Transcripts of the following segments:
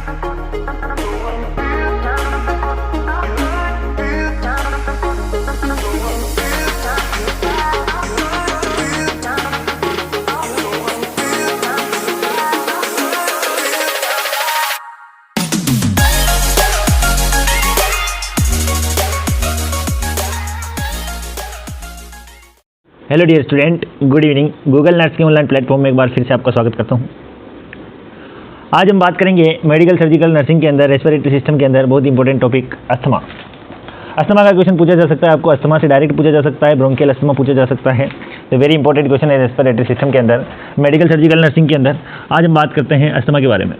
Hello dear student, good evening. Google nurse के online platform में एक बार फिर से आपका स्वागत करता हूं। आज हम बात करेंगे मेडिकल सर्जिकल नर्सिंग के अंदर रेस्पिरेटरी सिस्टम के अंदर बहुत इंपॉर्टेंट टॉपिक अस्थमा। अस्थमा का क्वेश्चन पूछा जा सकता है आपको, अस्थमा से डायरेक्ट पूछा जा सकता है, ब्रोंकियल अस्थमा पूछा जा सकता है। तो वेरी इंपॉर्टेंट क्वेश्चन है रेस्पिरेटरी सिस्टम के अंदर, मेडिकल सर्जिकल नर्सिंग के अंदर। आज हम बात करते हैं अस्थमा के बारे में।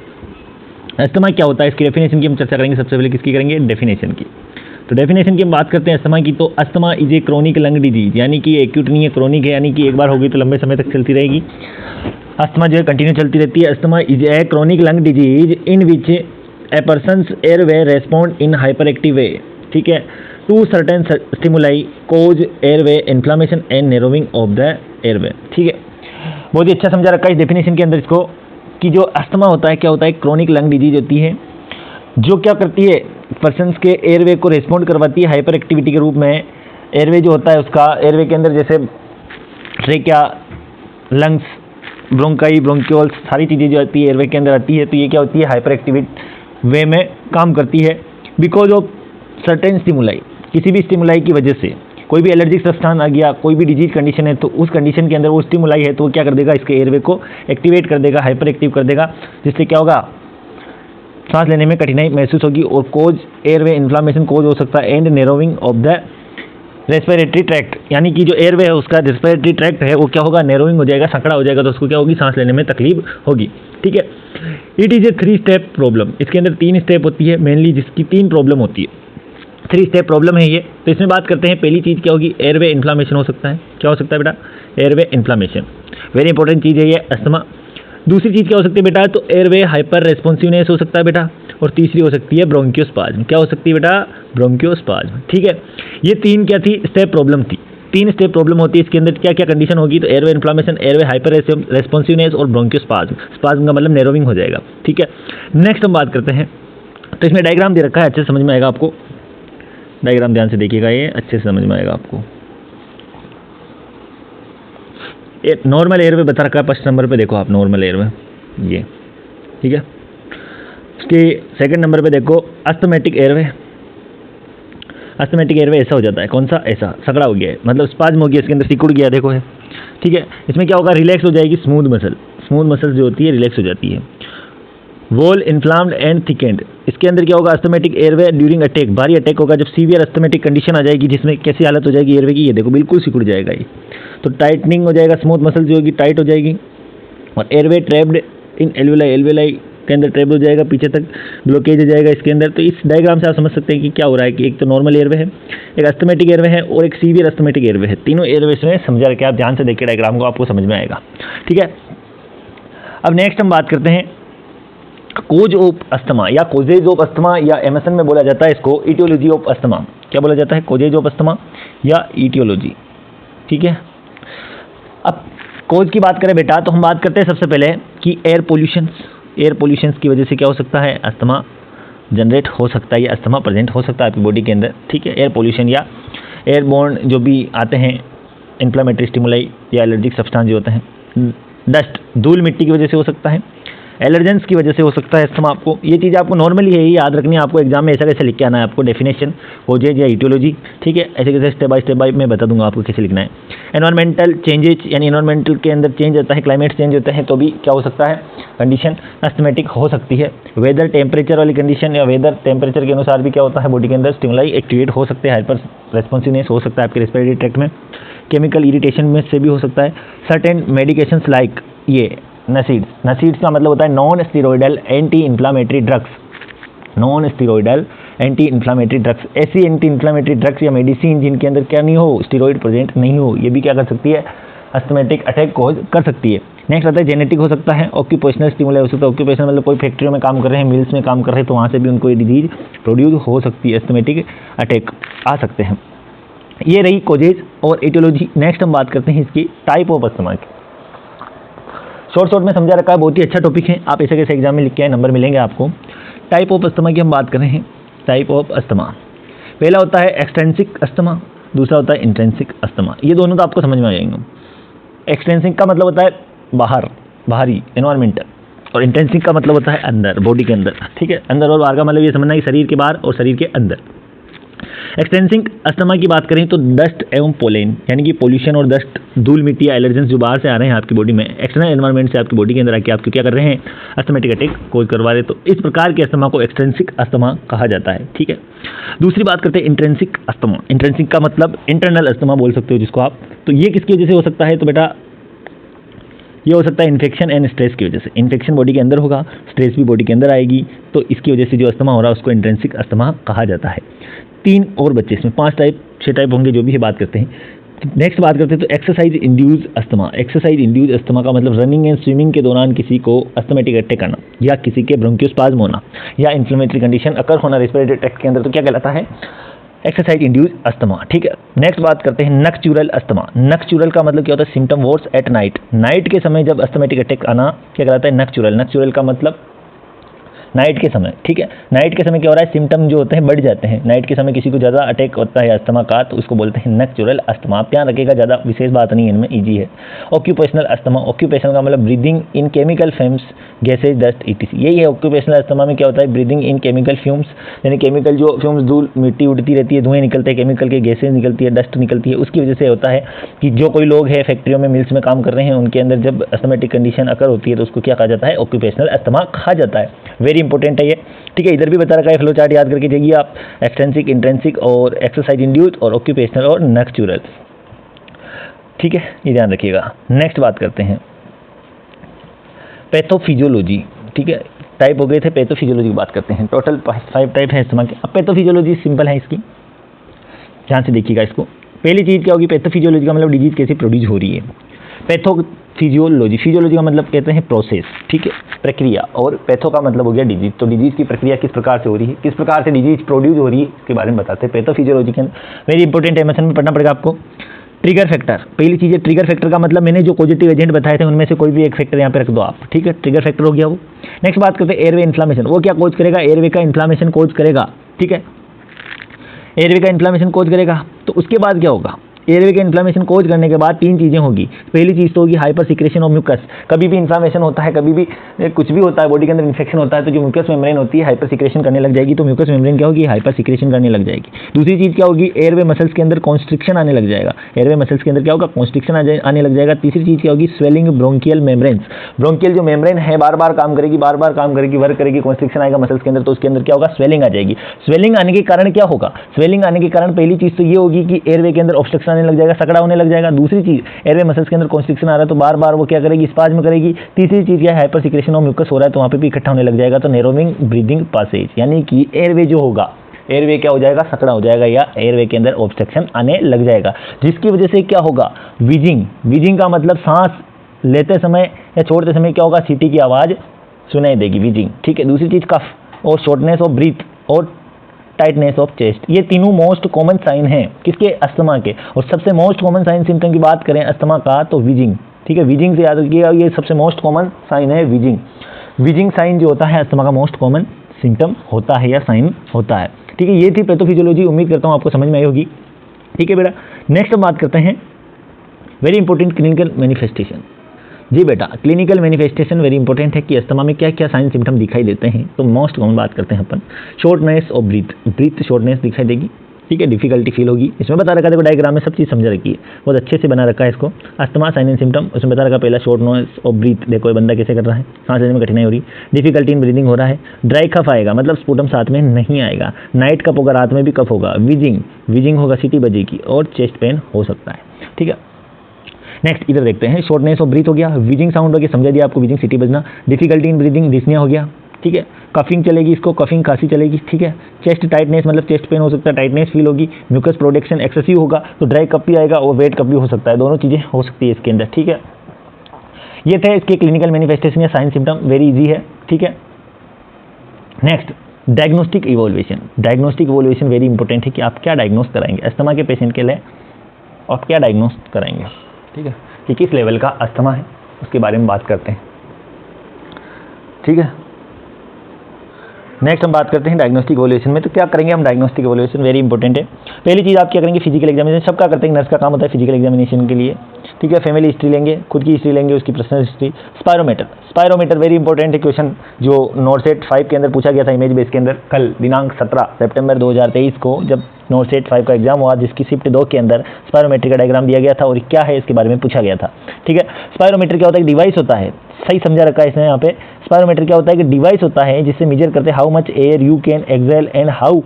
अस्थमा क्या होता है, इसकी डेफिनेशन की हम चर्चा करेंगे। सबसे पहले किसकी करेंगे? डेफिनेशन की। तो डेफिनेशन की हम बात करते हैं अस्थमा की। तो asthma is a chronic lung disease, यानी कि एक्यूट नहीं है, क्रोनिक है, यानी कि एक बार होगी तो लंबे समय तक चलती रहेगी। अस्थमा जो है कंटिन्यू चलती रहती है। Asthma is a chronic lung disease in which a person's airway respond in hyper active way, ठीक है, to certain stimuli cause airway inflammation and narrowing of the airway, ठीक है। बहुत ही अच्छा समझा रखा है इस डेफिनेशन के अंदर इसको, कि जो अस्थमा होता है क्या होता है, क्रोनिक लंग डिजीज होती है जो क्या करती है, पर्सन्स के एयरवे को रेस्पॉन्ड करवाती है हाइपर एक्टिविटी के रूप में। एयरवे जो होता है उसका, एयरवे के अंदर जैसे ट्रेकिया, लंग्स, ब्रोंकाई, ब्रोंक्यूल्स, सारी चीज़ें जो आती है एयरवे के अंदर आती है। तो ये क्या होती है, हाइपर एक्टिविटी वे में काम करती है बिकॉज ऑफ सर्टेन स्टिमुलाई। किसी भी स्टिमुलाई की वजह से कोई भी एलर्जिक सब्सटेंस आ गया, कोई भी डिजीज कंडीशन है, तो उस कंडीशन के अंदर वो स्टिमुलाई है तो वो क्या कर देगा, इसके एयरवे को एक्टिवेट कर देगा, हाइपर एक्टिव कर देगा, जिससे क्या होगा, सांस लेने में कठिनाई महसूस होगी और कोज एयरवे इन्फ्लामेशन कोज हो सकता है and narrowing of the respiratory tract, यानी कि जो एयरवे है उसका रेस्पिरेटरी ट्रैक्ट है वो क्या होगा, नैरोइंग हो जाएगा, संकड़ा हो जाएगा, तो उसको क्या होगी, सांस लेने में तकलीफ होगी, ठीक है। It is a 3 step problem. इसके अंदर 3 स्टेप होती है मेनली, जिसकी 3 प्रॉब्लम होती है। 3 स्टेप प्रॉब्लम है ये। तो इसमें बात करते हैं, पहली चीज़ क्या होगी, एयरवे इन्फ्लामेशन हो सकता है। क्या हो सकता है बेटा? एयरवे इन्फ्लामेशन, वेरी इंपॉर्टेंट चीज़ है ये अस्थमा। दूसरी चीज़ क्या हो सकती है बेटा? तो एयरवे हाइपर रेस्पॉन्सिवनेस हो सकता है बेटा। और तीसरी हो सकती है ब्रोंकियोस्पाज्म। क्या हो सकती है बेटा? ब्रोंकियोस्पाज्म, ठीक है। ये 3 क्या थी, स्टेप प्रॉब्लम थी। 3 स्टेप प्रॉब्लम होती है। इसके अंदर क्या क्या कंडीशन होगी, तो airway inflammation, airway hyper responsiveness और ब्रोंकियोस्पाज्म। स्पाज्म का मतलब नैरोइंग हो जाएगा, ठीक है। नेक्स्ट हम बात करते हैं। तो इसमें डायग्राम दे रखा है, अच्छे से समझ में आएगा आपको। डायग्राम ध्यान से देखिएगा, ये अच्छे से समझ में आएगा आपको। नॉर्मल एयरवे बता रखा है, फर्स्ट नंबर पे देखो आप, नॉर्मल एयरवे ये, ठीक है। उसके सेकंड नंबर पे देखो अस्थमेटिक एयरवे। अस्थमेटिक एयरवे ऐसा हो जाता है, कौन सा? ऐसा सकड़ा हो गया है, मतलब स्पाज्म हो गया, इसके अंदर सिकुड़ गया, देखो है, ठीक है। इसमें क्या होगा, रिलैक्स हो जाएगी स्मूथ मसल, स्मूथ मसल जो होती है रिलैक्स हो जाती है। Wall inflamed and thickened. इसके अंदर क्या होगा, अस्थमेटिक एयरवे ड्यूरिंग अटैक, भारी अटैक होगा जब सीवियर अस्थमेटिक कंडीशन आ जाएगी, जिसमें कैसी हालत हो जाएगी एयरवे की, ये देखो बिल्कुल सिकुड़ जाएगा ये। तो टाइटनिंग हो जाएगा, स्मूथ मसल जो होगी टाइट हो जाएगी। और airway trapped in alveoli, alveoli के अंदर ट्रैप्ड हो जाएगा, पीछे तक ब्लॉकेज हो जाएगा इसके अंदर। तो इस डायग्राम से आप समझ सकते हैं कि क्या हो रहा है, कि एक तो नॉर्मल एयरवे है, एक अस्थमेटिक एयरवे है और एक सीवियर अस्थमेटिक एयरवे है। तीनों एयरवे में समझा रखे, आप ध्यान से देखिए डायग्राम को, आपको समझ में आएगा, ठीक है। अब नेक्स्ट हम बात करते हैं कोज ऑफ अस्थमा या कोजेज ऑफ अस्थमा, या एमएसएन में बोला जाता है इसको इटियोलॉजी ऑफ अस्थमा। क्या बोला जाता है? कोजेज ऑफ अस्थमा या इटियोलॉजी, ठीक है। अब कोज की बात करें बेटा, तो हम बात करते हैं सबसे पहले कि एयर पोल्यूशंस की वजह से क्या हो सकता है, अस्थमा जनरेट हो सकता है या अस्थमा प्रेजेंट हो सकता है आपकी बॉडी के अंदर, ठीक है। एयर पोल्यूशन या एयरबोर्न जो भी आते हैं इन्फ्लेमेटरी स्टिमुलाई या एलर्जिक सब्सटेंस जो होते हैं, डस्ट, धूल मिट्टी की वजह से हो सकता है, एलर्जेंस की वजह से हो सकता है अस्थमा। आपको ये चीज़ आपको नॉर्मली है, ये याद रखनी है आपको, एग्जाम में ऐसा कैसे लिख के आना है आपको, डेफिनेशन कोजेज या इटियोलॉजी, ठीक है। ऐसे कैसे स्टेप बाय मैं बता दूंगा आपको कैसे लिखना है। एनवायरमेंटल चेंजेज, यानी एनवायरमेंटल के अंदर चेंज होता है, क्लाइमेट चेंज होता है, तो भी क्या हो सकता है, कंडीशन अस्थमेटिक हो सकती है। वेदर टेम्परेचर वाली कंडीशन या वेदर टेम्परेचर के अनुसार भी क्या होता है, बॉडी के अंदर स्टिमुलाई एक्टिवेट हो सकते हैं, हाइपर रेस्पॉन्सिवनेस हो सकता है आपके रेस्पिरेटरी ट्रैक्ट में। केमिकल इरिटेशन में से भी हो सकता है। सर्टेन मेडिकेशंस लाइक ये नसीड्स, नसीड्स का मतलब होता है non steroidal anti inflammatory drugs, non steroidal anti inflammatory drugs, ऐसी एंटी इन्फ्लामेटरी ड्रग्स या मेडिसिन जिनके अंदर क्या नहीं हो, स्टीरॉयड प्रेजेंट नहीं हो, ये भी क्या कर सकती है, अस्थमेटिक अटैक कोज कर सकती है। नेक्स्ट आता है जेनेटिक हो सकता है, ऑक्यूपेशनल स्टिमुलाई हो सकता है। ऑक्यूपेशनल मतलब कोई फैक्ट्रियों में काम कर रहे हैं, मिल्स में काम कर रहे हैं, तो वहाँ से भी उनको ये डिजीज प्रोड्यूस हो सकती है, अस्थमेटिक अटैक आ सकते हैं। ये रही कोजेज और एटियोलॉजी। नेक्स्ट हम बात करते हैं इसकी टाइप ऑफ अस्थमा की। शॉर्ट में समझा रखा है, बहुत ही अच्छा टॉपिक है, आप ऐसे कैसे एग्जाम में लिख के आए, नंबर मिलेंगे आपको। टाइप ऑफ अस्थमा की हम बात कर रहे हैं। टाइप ऑफ अस्थमा, पहला होता है एक्सटेंसिक अस्थमा, दूसरा होता है इंट्रिंसिक अस्थमा। ये दोनों तो आपको समझ में आ जाएंगे। एक्सटेंसिक का मतलब होता है बाहर, बाहरी एनवायरमेंटल, और इंट्रिंसिक का मतलब होता है अंदर, बॉडी के अंदर। ठीक है, अंदर और बाहर का मतलब ये समझना है कि शरीर के बाहर और शरीर के अंदर। एक्सटेंसिक अस्थमा की बात करें तो डस्ट एवं पोलेन, यानी कि पोल्यूशन और डस्ट, धूल मिट्टी या एलर्जेंस जो बाहर से आ रहे हैं आपकी बॉडी में, एक्सटर्नल एनवायरनमेंट से आपकी बॉडी के अंदर आके आपको क्या कर रहे हैं, अस्थमेटिक अटैक कोई करवा रहे, तो इस प्रकार के अस्थमा को एक्सटेंसिक अस्थमा कहा जाता है। ठीक है, दूसरी बात करते हैं इंट्रिंसिक अस्थमा। इंट्रिंसिक का मतलब इंटरनल अस्थमा बोल सकते हो जिसको आप। तो ये किसकी वजह से हो सकता है, तो बेटा ये हो सकता है इन्फेक्शन एंड स्ट्रेस की वजह से। इन्फेक्शन बॉडी के अंदर होगा, स्ट्रेस भी बॉडी के अंदर आएगी, तो इसकी वजह से जो अस्थमा हो रहा है उसको इंट्रिंसिक अस्थमा कहा जाता है। 3 और बच्चे, इसमें 5 टाइप 6 टाइप होंगे जो भी है बात करते हैं। नेक्स्ट बात करते हैं तो exercise induce asthma. Exercise induce asthma का मतलब रनिंग एंड स्विमिंग के दौरान किसी को अस्थमेटिक अटैक आना, या किसी के ब्रोंकियोस्पाज्म होना, या इन्फ्लेमेटरी कंडीशन अकर होना रेस्पिरेटरी ट्रैक्ट के अंदर, तो क्या कहलाता है, एक्सरसाइज इंड्यूस अस्थमा। ठीक है, नेक्स्ट बात करते हैं नक्चुरल अस्थमा। नक्चुरल का मतलब क्या होता है, symptom worse at night. Night के समय जब अस्थमेटिक अटैक आना क्या कहलाता है, नक्चुरल। नक्चुरल का मतलब नाइट के समय। ठीक है, नाइट के समय क्या हो रहा है, सिम्टम जो होते हैं बढ़ जाते हैं। नाइट के समय किसी को ज़्यादा अटैक होता है अस्थमा का, तो उसको बोलते हैं नक्चुरल अस्थमा। आप ध्यान रखिएगा, ज़्यादा विशेष बात नहीं है इनमें, ईजी है। ऑक्यूपेशनल अस्थमा, ऑक्यूपेशनल का मतलब breathing in chemical fumes, gases, dust etc. यही है ऑक्यूपेशनल अस्थमा में क्या होता है, ब्रीदिंग इन केमिकल फ्यूम्स, यानी केमिकल जो फ्यूम्स, धूल मिट्टी उड़ती रहती है, धुएं निकलते हैं, केमिकल के गैसेज निकलती है, डस्ट निकलती है, उसकी वजह से होता है कि जो कोई लोग हैं फैक्ट्रियों में, मिल्स में काम कर रहे हैं, उनके अंदर जब अस्थमेटिक कंडीशन अकर होती है तो उसको क्या कहा जाता है, ऑक्यूपेशनल अस्थमा कहा जाता है। वेरी इंपॉर्टेंट है ये। ठीक है, इधर भी बता रखा है, फ्लो चार्ट याद करके जाइए आप, एक्सटेंसिक, इंट्रिंसिक और एक्सरसाइज इंड्यूस और ऑक्यूपेशनल और नक्चुरल। ठीक है, ये ध्यान रखिएगा। नेक्स्ट बात करते हैं पैथोफिजियोलॉजी। ठीक है, टाइप हो गए थे, पैथोफिजियोलॉजी की बात करते हैं। टोटल 5 टाइप है अस्थमा के। अब पैथोफिजियोलॉजी सिंपल है इसकी, ध्यान से देखिएगा इसको। पहली चीज़ क्या होगी, पैथोफिजियोलॉजी का मतलब डिजीज कैसे प्रोड्यूस हो रही है। पैथोफिजियोलॉजी, फिजियोलॉजी का मतलब कहते हैं प्रोसेस, ठीक है, प्रक्रिया, और पैथो का मतलब हो गया डिजीज। तो डिजीज की प्रक्रिया किस प्रकार से हो रही है, किस प्रकार से डिजीज प्रोड्यूस हो रही है, इसके बारे में बताते हैं पैथोफिजियोलॉजी के अंदर। वेरी इंपॉर्टेंट है, एमएसएन में पढ़ना पड़ेगा आपको। ट्रिगर फैक्टर, पहली चीज़ है ट्रिगर फैक्टर का मतलब मैंने जो पॉजिटिव एजेंट बताए थे उनमें से कोई भी एक फैक्टर यहाँ पे रख दो आप। ठीक है, ट्रिगर फैक्टर हो गया वो। नेक्स्ट बात करते हैं एयरवे इन्फ्लामेशन। वो क्या कोज करेगा, एयरवे का इन्फ्लामेशन कोज करेगा। ठीक है, एयरवे का इन्फ्लामेशन कोज करेगा। तो उसके बाद क्या होगा, एयरवे के इन्फ्लामेशन कोज करने के बाद 3 चीज़ें होगी। पहली चीज़ तो होगी हाइपर सिक्रेशन ऑफ म्यूकस। कभी भी इन्फ्लामेशन होता है, कभी भी कुछ भी होता है, बॉडी के अंदर इन्फेक्शन होता है, तो जो म्यूकस मेम्ब्रेन होती है हाइपर सिक्रेशन करने लग जाएगी। तो म्यूकस मेम्ब्रेन क्या होगी, हाइपर सिक्रेशन करने लग जाएगी। दूसरी चीज़ क्या होगी, एयरवे मसल्स के अंदर कॉन्स्ट्रिक्शन आने लग जाएगा। एयरवे मसल्स के अंदर क्या होगा, कॉन्स्ट्रिक्शन आने लग जाएगा। तीसरी चीज़ क्या होगी, स्वेलिंग ब्रोंकियल मेम्ब्रेन्स। ब्रोंकियल जो मेम्ब्रेन है बार बार काम करेगी, बार बार काम करेगी, वर्क करेगी, कॉन्स्ट्रिक्शन आएगा मसल्स के अंदर, तो उसके अंदर क्या होगा, स्वेलिंग आ जाएगी। स्वेलिंग आने के कारण क्या होगा, स्वेलिंग आने के कारण पहली चीज़ तो ये होगी कि एयरवे के अंदर ऑब्स्ट्रक्शन आने लग जाएगा, सकड़ा लग जाएगा। दूसरी चीज, एयरवे मसल्स के अंदर कॉन्स्ट्रिक्शन आ रहा है तो बार बार वो क्या करेगी, स्पाज्म करेगी। तीसरी चीज क्या है, हाइपर सिक्रेशन ऑफ म्यूकस हो रहा है तो वहां पे भी इकट्ठा होने लग जाएगा, तो नैरोइंग ब्रीदिंग पासेज, यानी कि एयरवे जो होगा, एयरवे क्या हो जाएगा, सकड़ा हो जाएगा, या एयरवे के अंदर ऑब्स्ट्रक्शन आने लग जाएगा, जिसकी वजह से क्या होगा, वीजिंग। वीजिंग का मतलब सांस लेते समय या छोड़ते समय क्या होगा, सीटी की आवाज सुनाई देगी, वीजिंग। ठीक है, दूसरी चीज कफ और शॉर्टनेस ऑफ ब्रीथ और टाइटनेस ऑफ चेस्ट। ये तीनों मोस्ट कॉमन साइन हैं किसके, अस्थमा के। और सबसे मोस्ट कॉमन साइन सिम्टम की बात करें अस्थमा का तो वीजिंग। ठीक है, वीजिंग से याद रखिएगा, ये सबसे मोस्ट कॉमन साइन है वीजिंग। वीजिंग साइन जो होता है अस्थमा का मोस्ट कॉमन सिम्टम होता है या साइन होता है। ठीक है, ये थी पैथोफिजियोलॉजी, उम्मीद करता हूँ आपको समझ में आई होगी। ठीक है बेटा, नेक्स्ट हम बात करते हैं वेरी इंपॉर्टेंट क्लिनिकल मैनिफेस्टेशन। जी बेटा, क्लिनिकल मैनिफेस्टेशन वेरी इंपॉर्टेंट है कि अस्थमा में क्या क्या साइन सिम्टम दिखाई देते हैं। तो मोस्ट कॉमन बात करते हैं अपन, शॉर्टनेस और ब्रीथ शॉर्टनेस दिखाई देगी। ठीक है, डिफिकल्टी फील होगी। इसमें बता रखा है, देखो डायग्राम में सब चीज़ समझ रखी है, बहुत अच्छे से बना रखा है इसको। अस्थमा साइन एंड सिम्टम उसमें बता रखा, पहला शॉर्टनेस और ब्रीथ, देखो ये बंदा कैसे कर रहा है, सांस लेने में कठिनाई हो रही, डिफिकल्टी इन ब्रीदिंग हो रहा है, ड्राई कफ आएगा, मतलब स्पूटम साथ में नहीं आएगा, नाइट कफ होगा, रात में भी कफ होगा, वीजिंग होगा, सीटी बजेगी, और चेस्ट पेन हो सकता है। ठीक है, नेक्स्ट इधर देखते हैं, शॉर्टनेस ऑफ ब्रीथ हो गया, वीजिंग साउंड हो गया, समझा दिया आपको, वीजिंग सिटी बजना, डिफिकल्टी इन ब्रीदिंग डिस्निया हो गया। ठीक है, कफिंग चलेगी, इसको कफिंग खांसी चलेगी। ठीक है, चेस्ट टाइटनेस मतलब चेस्ट पेन हो सकता है, टाइटनेस फील होगी, म्यूकस प्रोडक्शन एक्सेसिव होगा तो ड्राई कप भी आएगा और वेट कप भी हो सकता है, दोनों चीज़ें हो सकती है इसके अंदर। ठीक है, ये थे इसके क्लिनिकल मैनिफेस्टेशन या साइन सिम्टम, वेरी इजी है। ठीक है, next diagnostic evolution. Diagnostic evolution very important है कि आप क्या डायग्नोस कराएंगे अस्थमा के पेशेंट के लिए, आप क्या डायग्नोस कराएंगे। ठीक है, कि किस लेवल का अस्थमा है उसके बारे में बात करते हैं। ठीक है, नेक्स्ट हम बात करते हैं डायग्नोस्टिक इवोल्यूशन में। तो क्या करेंगे हम डायग्नोस्टिक इवोल्यूशन, वेरी इंपॉर्टेंट है। पहली चीज़ आप क्या करेंगे, फिजिकल एग्जामिनेशन सबका करते हैं, नर्स का काम होता है फिजिकल एग्जामिनेशन के लिए, ठीक है। फैमिली हिस्ट्री लेंगे, खुद की हिस्ट्री लेंगे, उसकी personal history. Spirometer very important है क्वेश्चन, जो नोटसेट 5 के अंदर पूछा गया था इमेज बेस के अंदर कल दिनांक 17 सितंबर 2023 को, जब नोटसेट 5 का एग्जाम हुआ, जिसकी शिफ्ट 2 के अंदर स्पायरोमीटर का डायग्राम दिया गया था और क्या है इसके बारे में पूछा गया था, ठीक है। स्पायरोमीटर क्या होता है, डिवाइस होता है, सही समझा रखा है इसने यहाँ पे। स्पायरोमीटर क्या होता है कि डिवाइस होता है जिससे मेजर करते हैं how much air you can exhale and how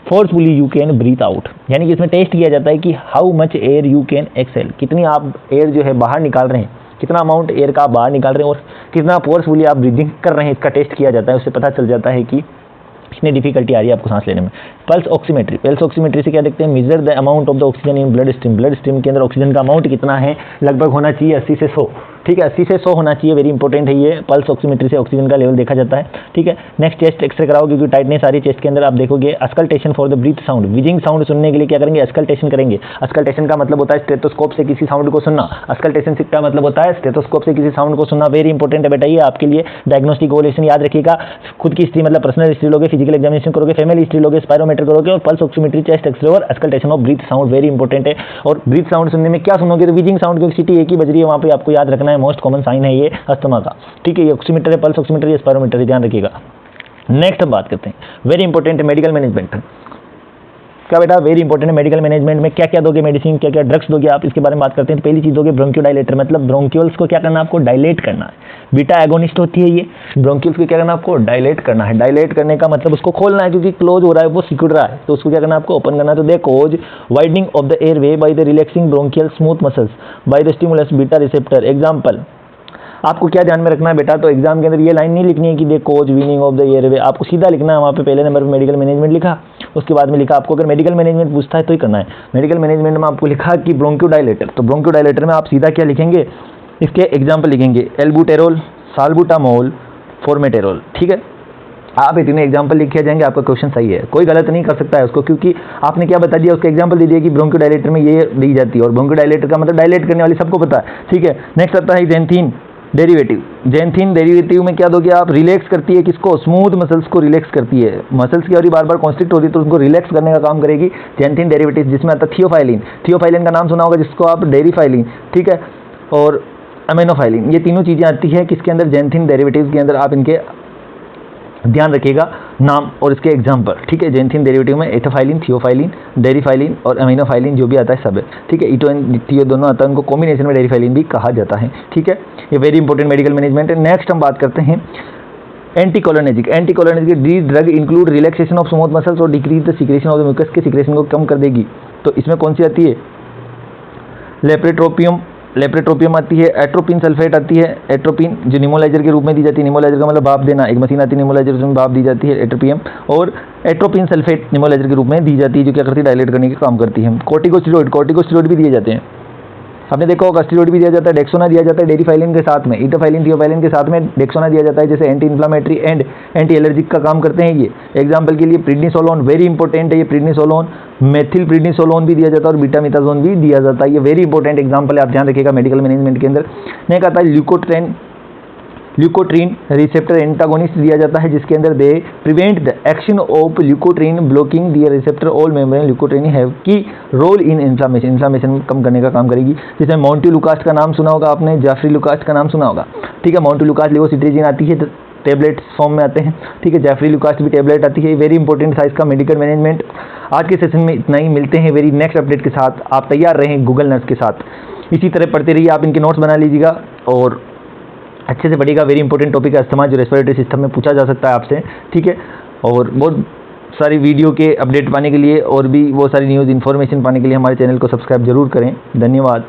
forcefully you can breathe out. यानी कि इसमें टेस्ट किया जाता है कि how much air you can exhale, कितनी आप एयर जो है बाहर निकाल रहे हैं, कितना अमाउंट एयर का आप बाहर निकाल रहे हैं और कितना फोर्सफुली आप ब्रीदिंग कर रहे हैं, इसका टेस्ट किया जाता है। उससे पता चल जाता है कि कितनी डिफिकल्टी आ रही है आपको सांस लेने में। पल्स ऑक्सीमेट्री से क्या देखते हैं, measure the amount of the oxygen in blood stream के अंदर ऑक्सीजन का अमाउंट कितना है, लगभग होना चाहिए 80 से 100, ठीक है, 80 से 100 होना चाहिए, वेरी इंपॉर्टेंट है ये। पल्स ऑक्सीमेट्री से ऑक्सीजन का लेवल देखा जाता है, ठीक है। नेक्स्ट चेस्ट एक्सरे कराओ, क्योंकि टाइटनेस आ रही है चेस्ट के अंदर, आप देखोगे। Auscultation for the breath sound, wheezing sound सुनने के लिए क्या करेंगे, अस्कल्टेशन करेंगे। अस्कल्टेशन का मतलब होता है स्टेथोस्कोप से किसी साउंड को सुनना, अस्कल्टेशन का मतलब होता है स्टेथोस्कोप से किसी साउंड को सुनना, वेरी इंपॉर्टेंट है बेटा ये आपके लिए। डायग्नोस्टिक इवोल्यूशन याद रखिएगा, खुद की हिस्ट्री मतलब पर्सनल हिस्ट्री लोगे, फिजिकल एग्जामिनेशन करोगे, फैमिली हिस्ट्री लोगे, स्पायरोमीटर करोगे और पल्स ऑक्सीमेट्री, चेस्ट एक्सरे और auscultation of breath sound, very important है। और ब्रीथ साउंड सुनने में क्या सुनोगे, तो विजिंग साउंड, क्योंकि सिटी एक ही बज रही है वहाँ पे, आपको याद रखना है, मोस्ट कॉमन साइन है ये अस्थमा का, ठीक है। ये ऑक्सीमीटर है, पल्स ऑक्सीमीटर, ये स्पायरोमीटर है, ध्यान रखिएगा। नेक्स्ट हम बात करते हैं, वेरी इंपॉर्टेंट है मेडिकल मैनेजमेंट। क्या बेटा, वेरी इंपॉर्टेंट है मेडिकल मैनेजमेंट में क्या क्या दोगे, मेडिसिन क्या क्या ड्रग्स दोगे आप, इसके बारे में बात करते हैं। तो पहली चीज दोगे ब्रोंकियोडाइलेटर, मतलब ब्रोंक्यूल्स को क्या करना है आपको, डायलेट करना है। बीटा एगोनिस्ट होती है ये, ब्रोंक्यूल्स को क्या करना है आपको, डायलेट करना है। डायलेट करने का मतलब उसको खोलना है, क्योंकि क्लोज हो रहा है, वो सिकुड़ रहा है, तो उसको क्या करना है आपको, ओपन करना है। तो देखो, widening of the airway by the relaxing bronchial smooth muscles by the stimulus beta receptor. Example आपको क्या ध्यान में रखना है बेटा, तो एग्जाम के अंदर ये लाइन नहीं लिखनी है कि देखो विनिंग ऑफ द एयरवे, आपको सीधा लिखना है वहाँ पे पहले नंबर पे मेडिकल मैनेजमेंट लिखा, उसके बाद में लिखा आपको, अगर मेडिकल मैनेजमेंट पूछता है तो ही करना है। मेडिकल मैनेजमेंट में आपको लिखा कि ब्रोंकियोडाइलेटर, तो ब्रोंकियोडाइलेटर में आप सीधा क्या लिखेंगे, इसके एग्जाम्पल लिखेंगे, एल्बुटेरोल, साल्बुटामोल, फॉर्मेटेरोल, ठीक है। आप इतने एग्जाम्पल लिखे जाएंगे, आपका क्वेश्चन सही है, कोई गलत नहीं कर सकता है उसको, क्योंकि आपने क्या बता दिया, उसका एग्जाम्पल दे दिया कि ब्रोंकियोडाइलेटर में ये दी जाती है, और ब्रोंकियोडाइलेटर का मतलब डायलेट करने वाली सबको पता है, ठीक है। नेक्स्ट आता है जेंथिन डेरिवेटिव। जेंथिन डेरिवेटिव में क्या दोगे आप, रिलैक्स करती है किसको, स्मूथ मसल्स को रिलैक्स करती है। मसल्स की और बार बार कॉन्स्ट्रिक्ट होती है तो उनको रिलैक्स करने का काम करेगी जेंथिन डेरिवेटिव, जिसमें आता है थियोफाइलिन। थियोफाइलिन का नाम सुना होगा जिसको आप, डेरिफाइलिन, ठीक है, और अमीनोफाइलिन, ये तीनों चीज़ें आती है किसके अंदर, जेंथिन डेरिवेटिव के अंदर। आप इनके ध्यान रखिएगा नाम और इसके एग्जाम्पल, ठीक है। जेंथिन डेरिवेटिव में एथोफाइलिन, थियोफाइलिन, डेरिफाइलिन और अमीनोफाइलिन जो भी आता है सब है, ठीक है। ईटो एंड थियो दोनों आता है, उनको कॉम्बिनेशन में डेरिफाइलिन भी कहा जाता है, ठीक है। ये वेरी इंपॉर्टेंट मेडिकल मैनेजमेंट है। नेक्स्ट हम बात करते हैं anticholinergic. Anticholinergic this drug include relaxation of smooth muscles और decrease the secretion of the mucus, के सिक्रेशन को कम कर देगी। तो इसमें कौन सी आती है, लेप्रेट्रोपियम आती है, एट्रोपिन सल्फेट आती है, एट्रोपिन जो निमोलाइजर के रूप में दी जाती है, निमोलाइजर का मतलब भाप देना, एक मशीन आती है निमोलाइजर, उसमें भाप दी जाती है, एट्रोपियम, और एट्रोपिन सल्फेट निमोलाइजर के रूप में दी जाती है, जो क्या करती है, डायलेट करने का काम करती है। कॉर्टिकोस्टेरॉइड भी दिए जाते हैं, आपने देखा होगा, स्टेरॉइड भी दिया जाता है, डेक्सोना दिया जाता है डेरिफाइलिन के साथ में, इटोफाइलिन, थियोफाइलिन के साथ में डेक्सोना दिया जाता है, जैसे anti inflammatory and anti allergic का काम करते हैं ये। एग्जाम्पल के लिए प्रिडनिसोलोन, वेरी इंपॉर्टेंट है ये प्रिडनिसोलोन, मेथिल प्रिडनिसोलोन भी दिया जाता है और बीटामिथाजोन भी दिया जाता है, ये वेरी इंपॉर्टेंट एग्जाम्पल है, आप ध्यान रखिएगा मेडिकल मैनेजमेंट के अंदर। नेक्स्ट आता है ल्यूकोट्रीन रिसेप्टर एंटागोनिस्ट दिया जाता है, जिसके अंदर they prevent the action of leukotriene blocking their receptor all membrane. Leukotriene have key role in inflammation कम करने का काम करेगी। जिसमें मोंटेलुकास्ट का नाम सुना होगा आपने, जेफ्रीलुकास्ट का नाम सुना होगा, ठीक है। मोंटेलुकास्ट लेवोसिट्रीजिन आती है, टेबलेट फॉर्म में आते हैं, ठीक है। जेफ्रीलुकास्ट भी टेबलेट आती है, वेरी इंपॉर्टेंट साइज का मेडिकल मैनेजमेंट। आज के सेशन में इतना ही, मिलते हैं वेरी नेक्स्ट अपडेट के साथ। आप तैयार रहें गूगल नर्स के साथ, इसी तरह पढ़ते रहिए, आप इनके नोट्स बना लीजिएगा और अच्छे से पढ़िएगा। वेरी इंपॉर्टेंट टॉपिक है अस्थमा, जो रेस्पिरेटरी सिस्टम में पूछा जा सकता है आपसे, ठीक है। और बहुत सारी वीडियो के अपडेट पाने के लिए और भी बहुत सारी न्यूज़ इन्फॉर्मेशन पाने के लिए हमारे चैनल को सब्सक्राइब जरूर करें। धन्यवाद।